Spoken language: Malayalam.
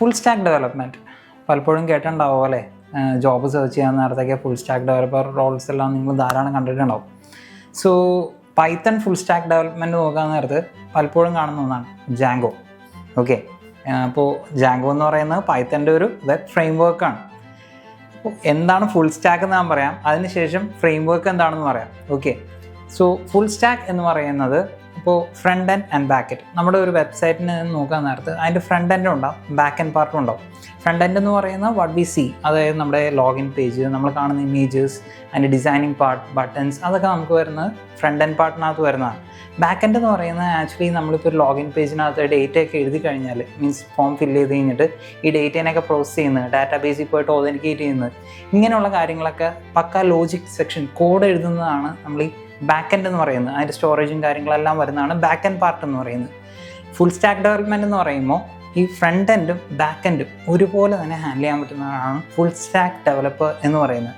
ഫുൾ സ്റ്റാക്ക് ഡെവലപ്മെൻറ്റ് പലപ്പോഴും കേട്ടിട്ടുണ്ടാവും അല്ലേ? ജോബ് സെർച്ച് ചെയ്യാൻ നേരത്തൊക്കെ ഫുൾ സ്റ്റാക്ക് ഡെവലപ്പർ റോൾസ് എല്ലാം നിങ്ങൾ ധാരാളം കണ്ടിട്ടുണ്ടാവും. So Python full stack development നോക്കാൻ നേരത്ത് പലപ്പോഴും കാണുന്ന ഒന്നാണ് ജാങ്കോ. ഓക്കെ, അപ്പോൾ ജാങ്കോ എന്ന് പറയുന്നത് പൈത്തൻ്റെ ഒരു വെബ് ഫ്രെയിം വർക്കാണ്. അപ്പോൾ എന്താണ് ഫുൾ സ്റ്റാക്ക് എന്ന് ഞാൻ പറയാം, അതിനുശേഷം ഫ്രെയിം വർക്ക് എന്താണെന്ന് പറയാം. ഓക്കെ, സോ ഫുൾ സ്റ്റാക്ക് എന്ന് പറയുന്നത് ഇപ്പോൾ front end and back end. നമ്മുടെ ഒരു വെബ്സൈറ്റിന് നോക്കാൻ നേരത്ത് അതിൻ്റെ ഫ്രണ്ട് എൻഡും ഉണ്ടാവും, ബാക്ക് എൻഡ് പാർട്ടും ഉണ്ടാവും. ഫ്രണ്ട് എൻഡ് എന്ന് പറയുന്നത് വാട്ട് വി സി, അതായത് നമ്മുടെ ലോഗിൻ പേജ്, നമ്മൾ കാണുന്ന ഇമേജസ്, അതിൻ്റെ ഡിസൈനിങ് പാർട്ട്, ബട്ടൺസ്, അതൊക്കെ നമുക്ക് വരുന്നത് ഫ്രണ്ട് എൻഡ് പാർട്ടിനകത്ത് വരുന്നതാണ്. ബാക്ക് എൻഡ് എന്ന് പറയുന്നത് ആക്ച്വലി നമ്മളിപ്പോൾ ഒരു ലോഗിൻ പേജിനകത്ത് ഡേറ്റയൊക്കെ എഴുതി കഴിഞ്ഞാൽ, മീൻസ് ഫോം ഫില്ല് ചെയ്ത് കഴിഞ്ഞിട്ട് ഈ ഡേറ്റേനെയൊക്കെ പ്രോസസ് ചെയ്യുന്നത്, ഡാറ്റാബേസിൽ പോയിട്ട് ഓതൻറ്റിക്കേറ്റ് ചെയ്യുന്നത്, ഇങ്ങനെയുള്ള കാര്യങ്ങളൊക്കെ പക്ക ലോജിക് സെക്ഷൻ കോഡ് എഴുതുന്നതാണ് നമ്മൾ ഈ ബാക്ക് എൻഡ് എന്ന് പറയുന്നത്. അതിൻ്റെ സ്റ്റോറേജും കാര്യങ്ങളെല്ലാം വരുന്നതാണ് ബാക്ക് എൻഡ് പാർട്ട് എന്ന് പറയുന്നത്. ഫുൾ സ്റ്റാക്ക് ഡെവലപ്മെൻറ്റ് എന്ന് പറയുമ്പോൾ ഈ ഫ്രണ്ട് എൻഡും ബാക്ക് എൻഡും ഒരുപോലെ തന്നെ ഹാൻഡിൽ ചെയ്യാൻ പറ്റുന്നതാണ് ഫുൾ സ്റ്റാക്ക് ഡെവലപ്പർ എന്ന് പറയുന്നത്.